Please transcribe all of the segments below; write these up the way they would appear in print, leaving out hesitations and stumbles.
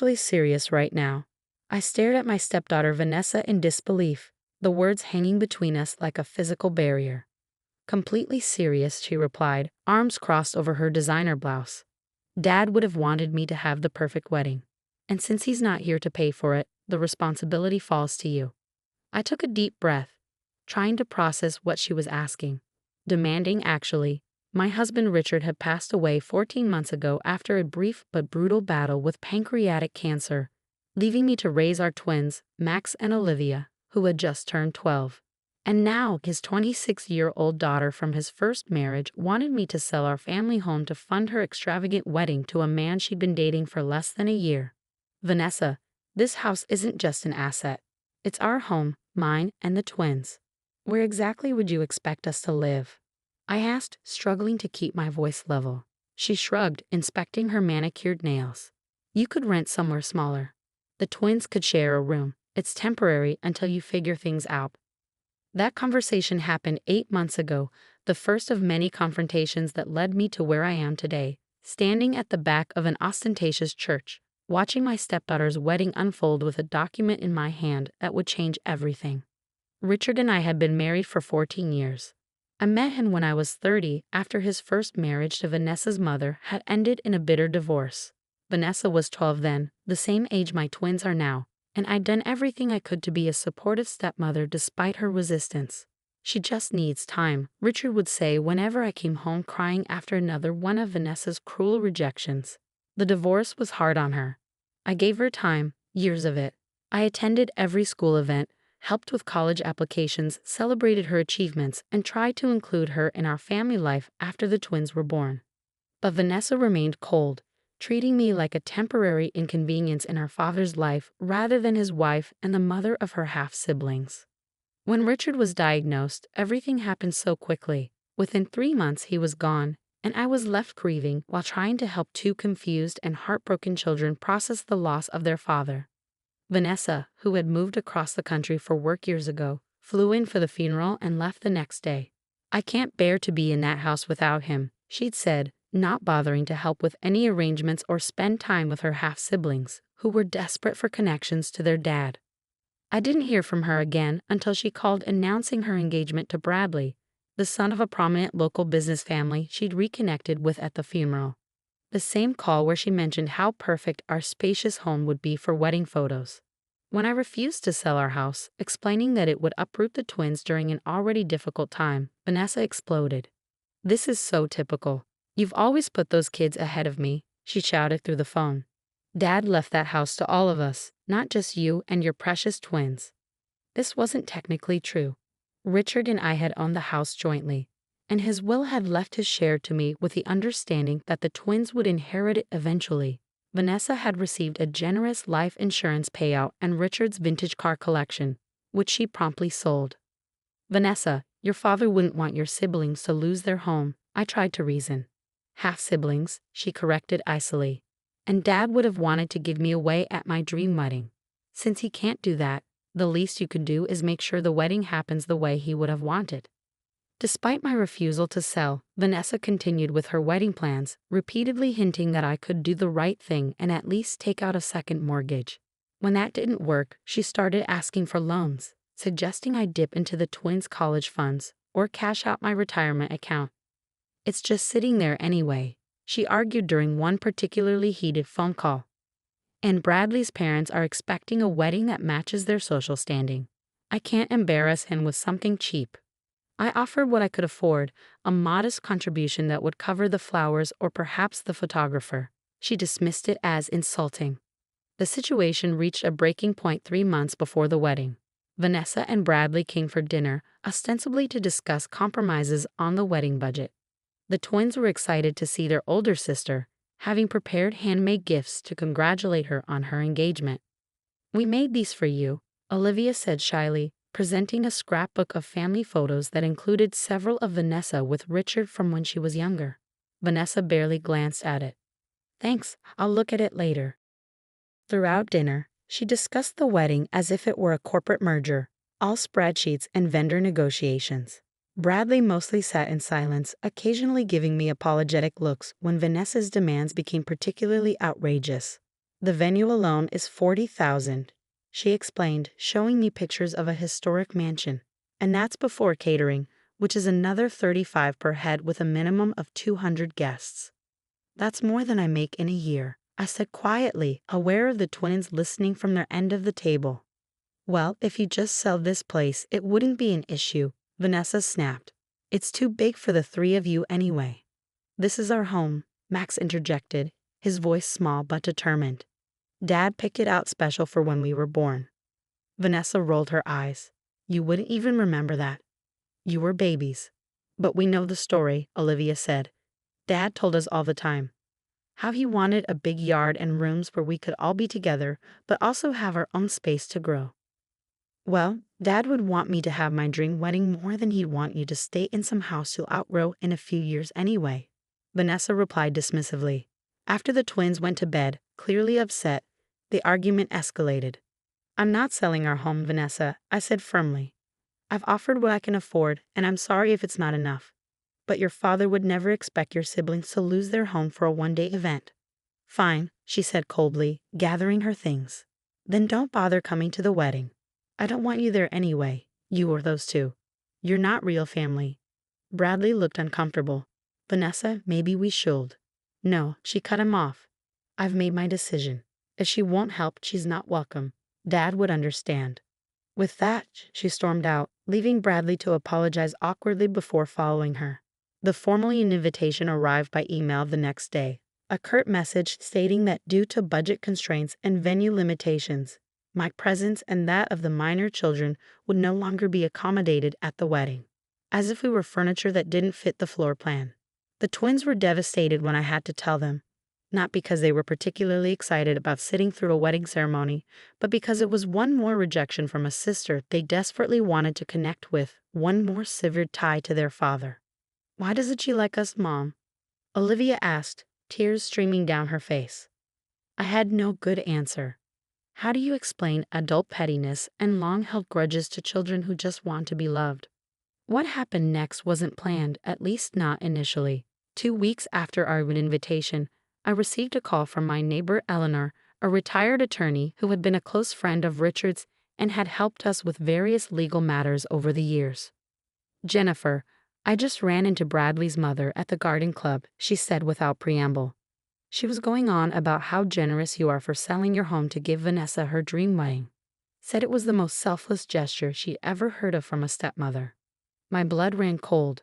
Really serious right now. I stared at my stepdaughter Vanessa in disbelief, the words hanging between us like a physical barrier. Completely serious, she replied, arms crossed over her designer blouse. Dad would have wanted me to have the perfect wedding. And since he's not here to pay for it, the responsibility falls to you. I took a deep breath, trying to process what she was asking. Demanding, actually. My husband Richard had passed away 14 months ago after a brief but brutal battle with pancreatic cancer, leaving me to raise our twins, Max and Olivia, who had just turned 12. And now his 26-year-old daughter from his first marriage wanted me to sell our family home to fund her extravagant wedding to a man she'd been dating for less than a year. Vanessa, this house isn't just an asset. It's our home, mine and the twins. Where exactly would you expect us to live? I asked, struggling to keep my voice level. She shrugged, inspecting her manicured nails. You could rent somewhere smaller. The twins could share a room. It's temporary until you figure things out. That conversation happened 8 months ago, the first of many confrontations that led me to where I am today, standing at the back of an ostentatious church, watching my stepdaughter's wedding unfold with a document in my hand that would change everything. Richard and I had been married for 14 years. I met him when I was 30 after his first marriage to Vanessa's mother had ended in a bitter divorce. Vanessa was 12 then, the same age my twins are now, and I'd done everything I could to be a supportive stepmother despite her resistance. She just needs time, Richard would say whenever I came home crying after another one of Vanessa's cruel rejections. The divorce was hard on her. I gave her time, years of it. I attended every school event, helped with college applications, celebrated her achievements, and tried to include her in our family life after the twins were born. But Vanessa remained cold, treating me like a temporary inconvenience in her father's life rather than his wife and the mother of her half-siblings. When Richard was diagnosed, everything happened so quickly. Within 3 months he was gone, and I was left grieving while trying to help two confused and heartbroken children process the loss of their father. Vanessa, who had moved across the country for work years ago, flew in for the funeral and left the next day. I can't bear to be in that house without him, she'd said, not bothering to help with any arrangements or spend time with her half-siblings, who were desperate for connections to their dad. I didn't hear from her again until she called announcing her engagement to Bradley, the son of a prominent local business family she'd reconnected with at the funeral. The same call where she mentioned how perfect our spacious home would be for wedding photos. When I refused to sell our house, explaining that it would uproot the twins during an already difficult time, Vanessa exploded. "This is so typical. You've always put those kids ahead of me," she shouted through the phone. "Dad left that house to all of us, not just you and your precious twins." This wasn't technically true. Richard and I had owned the house jointly, and his will had left his share to me with the understanding that the twins would inherit it eventually. Vanessa had received a generous life insurance payout and Richard's vintage car collection, which she promptly sold. "Vanessa, your father wouldn't want your siblings to lose their home," I tried to reason. "Half-siblings," she corrected icily. "And Dad would have wanted to give me away at my dream wedding. Since he can't do that, the least you can do is make sure the wedding happens the way he would have wanted." Despite my refusal to sell, Vanessa continued with her wedding plans, repeatedly hinting that I could do the right thing and at least take out a second mortgage. When that didn't work, she started asking for loans, suggesting I dip into the twins' college funds or cash out my retirement account. "It's just sitting there anyway," she argued during one particularly heated phone call. "And Bradley's parents are expecting a wedding that matches their social standing. I can't embarrass him with something cheap." I offered what I could afford, a modest contribution that would cover the flowers or perhaps the photographer. She dismissed it as insulting. The situation reached a breaking point 3 months before the wedding. Vanessa and Bradley came for dinner, ostensibly to discuss compromises on the wedding budget. The twins were excited to see their older sister, having prepared handmade gifts to congratulate her on her engagement. "We made these for you," Olivia said shyly, presenting a scrapbook of family photos that included several of Vanessa with Richard from when she was younger. Vanessa barely glanced at it. "Thanks, I'll look at it later." Throughout dinner, she discussed the wedding as if it were a corporate merger, all spreadsheets and vendor negotiations. Bradley mostly sat in silence, occasionally giving me apologetic looks when Vanessa's demands became particularly outrageous. The venue alone is $40,000, she explained, showing me pictures of a historic mansion. And that's before catering, which is another $35 per head with a minimum of 200 guests. That's more than I make in a year, I said quietly, aware of the twins listening from their end of the table. Well, if you just sell this place, it wouldn't be an issue, Vanessa snapped. It's too big for the three of you anyway. This is our home, Max interjected, his voice small but determined. Dad picked it out special for when we were born. Vanessa rolled her eyes. You wouldn't even remember that. You were babies. But we know the story, Olivia said. Dad told us all the time. How he wanted a big yard and rooms where we could all be together, but also have our own space to grow. Well, Dad would want me to have my dream wedding more than he'd want you to stay in some house you'll outgrow in a few years anyway, Vanessa replied dismissively. After the twins went to bed, clearly upset, the argument escalated. I'm not selling our home, Vanessa, I said firmly. I've offered what I can afford, and I'm sorry if it's not enough. But your father would never expect your siblings to lose their home for a one-day event. Fine, she said coldly, gathering her things. Then don't bother coming to the wedding. I don't want you there anyway, you or those two. You're not real family. Bradley looked uncomfortable. Vanessa, maybe we should. No, she cut him off. I've made my decision. If she won't help, she's not welcome. Dad would understand. With that, she stormed out, leaving Bradley to apologize awkwardly before following her. The formal invitation arrived by email the next day. A curt message stating that due to budget constraints and venue limitations, my presence and that of the minor children would no longer be accommodated at the wedding. As if we were furniture that didn't fit the floor plan. The twins were devastated when I had to tell them. Not because they were particularly excited about sitting through a wedding ceremony, but because it was one more rejection from a sister they desperately wanted to connect with, one more severed tie to their father. Why doesn't she like us, Mom? Olivia asked, tears streaming down her face. I had no good answer. How do you explain adult pettiness and long-held grudges to children who just want to be loved? What happened next wasn't planned, at least not initially. 2 weeks after our invitation, I received a call from my neighbor Eleanor, a retired attorney who had been a close friend of Richard's and had helped us with various legal matters over the years. Jennifer, I just ran into Bradley's mother at the garden club, she said without preamble. She was going on about how generous you are for selling your home to give Vanessa her dream wedding. Said it was the most selfless gesture she'd ever heard of from a stepmother. My blood ran cold.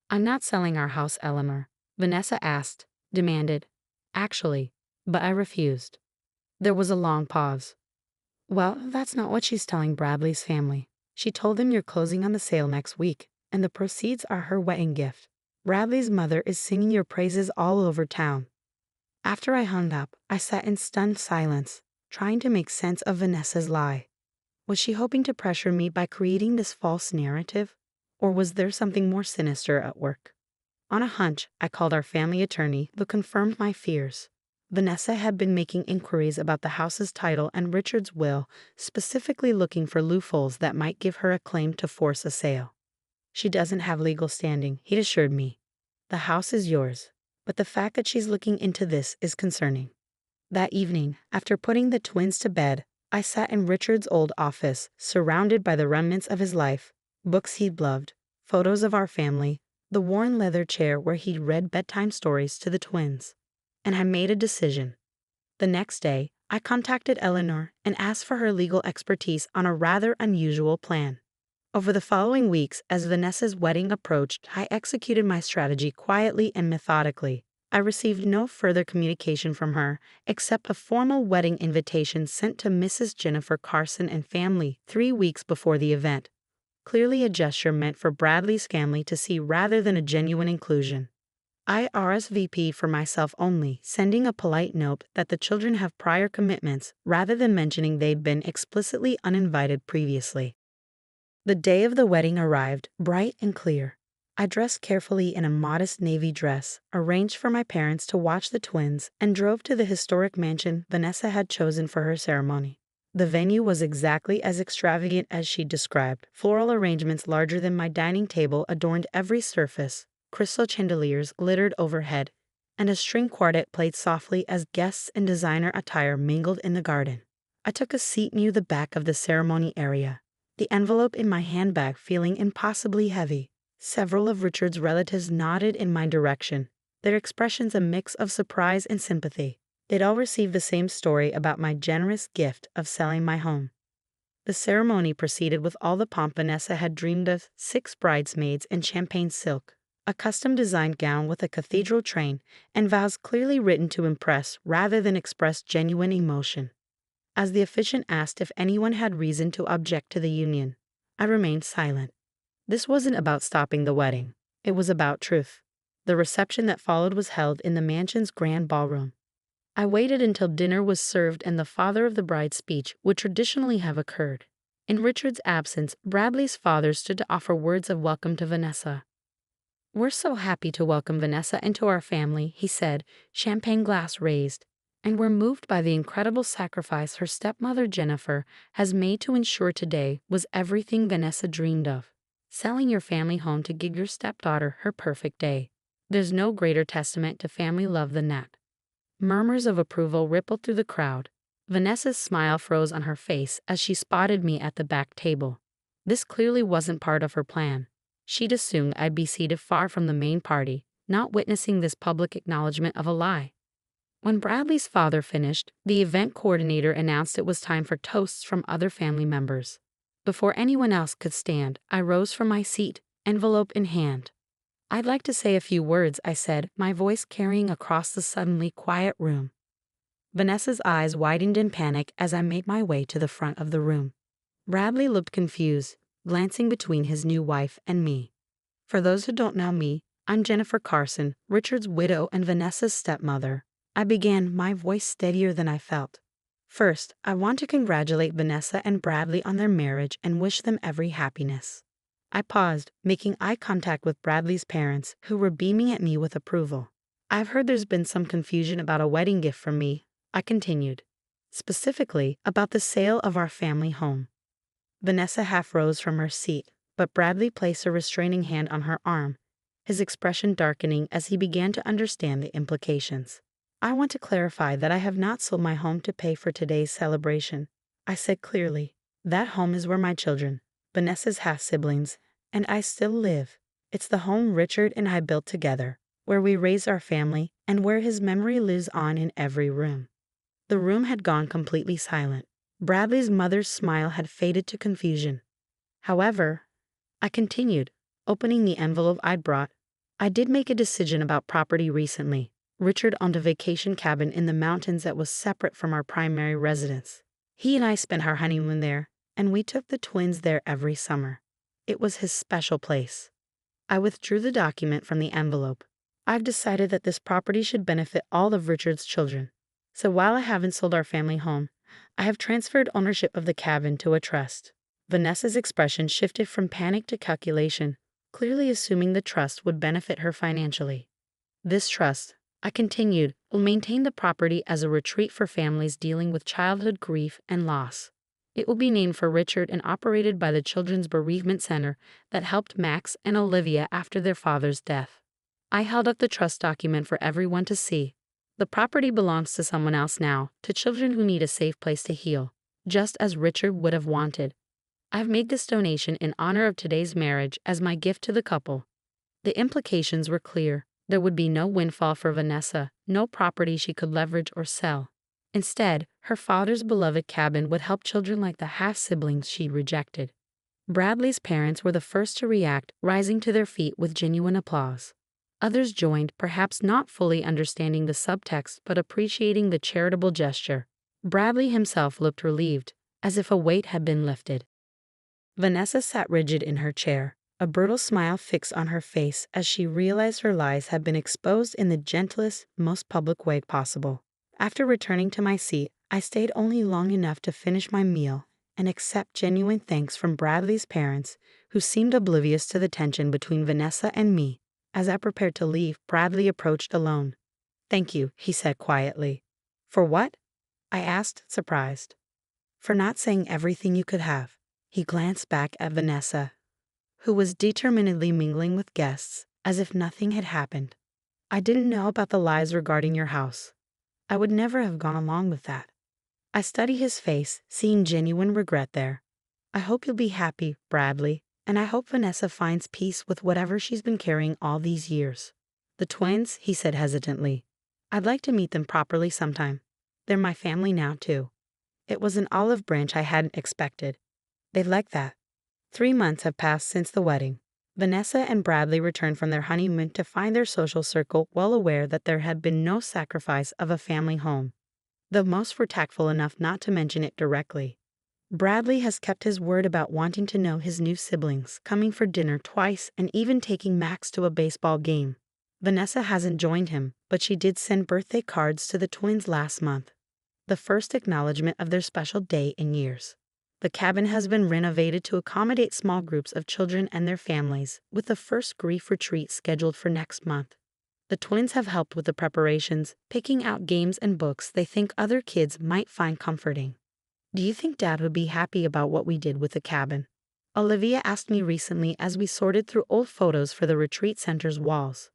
I'm not selling our house, Eleanor, Vanessa asked, demanded. Actually, but I refused. There was a long pause. Well, that's not what she's telling Bradley's family. She told them you're closing on the sale next week, and the proceeds are her wedding gift. Bradley's mother is singing your praises all over town. After I hung up, I sat in stunned silence, trying to make sense of Vanessa's lie. Was she hoping to pressure me by creating this false narrative? Or was there something more sinister at work? On a hunch, I called our family attorney, who confirmed my fears. Vanessa had been making inquiries about the house's title and Richard's will, specifically looking for loopholes that might give her a claim to force a sale. She doesn't have legal standing, he'd assured me. The house is yours, but the fact that she's looking into this is concerning. That evening, after putting the twins to bed, I sat in Richard's old office, surrounded by the remnants of his life, books he'd loved, photos of our family, the worn leather chair where he'd read bedtime stories to the twins. And I made a decision. The next day, I contacted Eleanor and asked for her legal expertise on a rather unusual plan. Over the following weeks, as Vanessa's wedding approached, I executed my strategy quietly and methodically. I received no further communication from her, except a formal wedding invitation sent to Mrs. Jennifer Carson and family 3 weeks before the event. Clearly a gesture meant for Bradley's family to see rather than a genuine inclusion. I RSVP'd for myself only, sending a polite note that the children have prior commitments rather than mentioning they'd been explicitly uninvited previously. The day of the wedding arrived, bright and clear. I dressed carefully in a modest navy dress, arranged for my parents to watch the twins, and drove to the historic mansion Vanessa had chosen for her ceremony. The venue was exactly as extravagant as she described. Floral arrangements larger than my dining table adorned every surface. Crystal chandeliers glittered overhead, and a string quartet played softly as guests in designer attire mingled in the garden. I took a seat near the back of the ceremony area, the envelope in my handbag feeling impossibly heavy. Several of Richard's relatives nodded in my direction, their expressions a mix of surprise and sympathy. They'd all received the same story about my generous gift of selling my home. The ceremony proceeded with all the pomp Vanessa had dreamed of: 6 bridesmaids in champagne silk, a custom-designed gown with a cathedral train, and vows clearly written to impress rather than express genuine emotion. As the officiant asked if anyone had reason to object to the union, I remained silent. This wasn't about stopping the wedding. It was about truth. The reception that followed was held in the mansion's grand ballroom. I waited until dinner was served and the father of the bride's speech would traditionally have occurred. In Richard's absence, Bradley's father stood to offer words of welcome to Vanessa. "We're so happy to welcome Vanessa into our family," he said, champagne glass raised. "And we're moved by the incredible sacrifice her stepmother Jennifer has made to ensure today was everything Vanessa dreamed of. Selling your family home to give your stepdaughter her perfect day. There's no greater testament to family love than that." Murmurs of approval rippled through the crowd. Vanessa's smile froze on her face as she spotted me at the back table. This clearly wasn't part of her plan. She'd assumed I'd be seated far from the main party, not witnessing this public acknowledgement of a lie. When Bradley's father finished, the event coordinator announced it was time for toasts from other family members. Before anyone else could stand, I rose from my seat, envelope in hand. "I'd like to say a few words," I said, my voice carrying across the suddenly quiet room. Vanessa's eyes widened in panic as I made my way to the front of the room. Bradley looked confused, glancing between his new wife and me. For those who don't know me, I'm Jennifer Carson, Richard's widow and Vanessa's stepmother. I began, my voice steadier than I felt. "First, I want to congratulate Vanessa and Bradley on their marriage and wish them every happiness." I paused, making eye contact with Bradley's parents, who were beaming at me with approval. "I've heard there's been some confusion about a wedding gift from me," I continued. "Specifically, about the sale of our family home." Vanessa half rose from her seat, but Bradley placed a restraining hand on her arm, his expression darkening as he began to understand the implications. "I want to clarify that I have not sold my home to pay for today's celebration," I said clearly. "That home is where my children, Vanessa's half-siblings, and I still live. It's the home Richard and I built together, where we raised our family, and where his memory lives on in every room." The room had gone completely silent. Bradley's mother's smile had faded to confusion. "However," I continued, opening the envelope I'd brought, "I did make a decision about property recently. Richard owned a vacation cabin in the mountains that was separate from our primary residence. He and I spent our honeymoon there, and we took the twins there every summer. It was his special place." I withdrew the document from the envelope. "I've decided that this property should benefit all of Richard's children. So while I haven't sold our family home, I have transferred ownership of the cabin to a trust." Vanessa's expression shifted from panic to calculation, clearly assuming the trust would benefit her financially. "This trust," I continued, "will maintain the property as a retreat for families dealing with childhood grief and loss. It will be named for Richard and operated by the Children's Bereavement Center that helped Max and Olivia after their father's death." I held up the trust document for everyone to see. "The property belongs to someone else now, to children who need a safe place to heal, just as Richard would have wanted. I've made this donation in honor of today's marriage as my gift to the couple." The implications were clear. There would be no windfall for Vanessa, no property she could leverage or sell. Instead, her father's beloved cabin would help children like the half-siblings she rejected. Bradley's parents were the first to react, rising to their feet with genuine applause. Others joined, perhaps not fully understanding the subtext but appreciating the charitable gesture. Bradley himself looked relieved, as if a weight had been lifted. Vanessa sat rigid in her chair, a brutal smile fixed on her face as she realized her lies had been exposed in the gentlest, most public way possible. After returning to my seat, I stayed only long enough to finish my meal and accept genuine thanks from Bradley's parents, who seemed oblivious to the tension between Vanessa and me. As I prepared to leave, Bradley approached alone. "Thank you," he said quietly. "For what?" I asked, surprised. "For not saying everything you could have." He glanced back at Vanessa, who was determinedly mingling with guests, as if nothing had happened. I didn't know about the lies regarding your house. I would never have gone along with that. I study his face, seeing genuine regret there. I hope you'll be happy, Bradley, and I hope Vanessa finds peace with whatever she's been carrying all these years. The twins, he said hesitantly. I'd like to meet them properly sometime. They're my family now, too. It was an olive branch I hadn't expected. They'd like that. 3 months have passed since the wedding. Vanessa and Bradley returned from their honeymoon to find their social circle well aware that there had been no sacrifice of a family home, though most were tactful enough not to mention it directly. Bradley has kept his word about wanting to know his new siblings, coming for dinner twice and even taking Max to a baseball game. Vanessa hasn't joined him, but she did send birthday cards to the twins last month, the first acknowledgement of their special day in years. The cabin has been renovated to accommodate small groups of children and their families, with the first grief retreat scheduled for next month. The twins have helped with the preparations, picking out games and books they think other kids might find comforting. Do you think Dad would be happy about what we did with the cabin? Olivia asked me recently as we sorted through old photos for the retreat center's walls.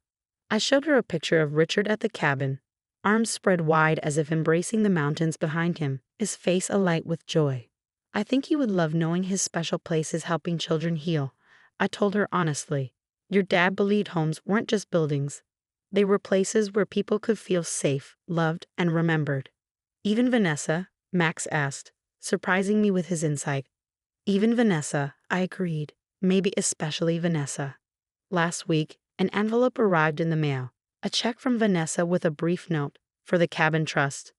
I showed her a picture of Richard at the cabin, arms spread wide as if embracing the mountains behind him, his face alight with joy. I think he would love knowing his special place is helping children heal. I told her honestly. Your dad believed homes weren't just buildings. They were places where people could feel safe, loved, and remembered. Even Vanessa? Max asked, surprising me with his insight. Even Vanessa, I agreed. Maybe especially Vanessa. Last week, an envelope arrived in the mail. A check from Vanessa with a brief note, for the cabin trust.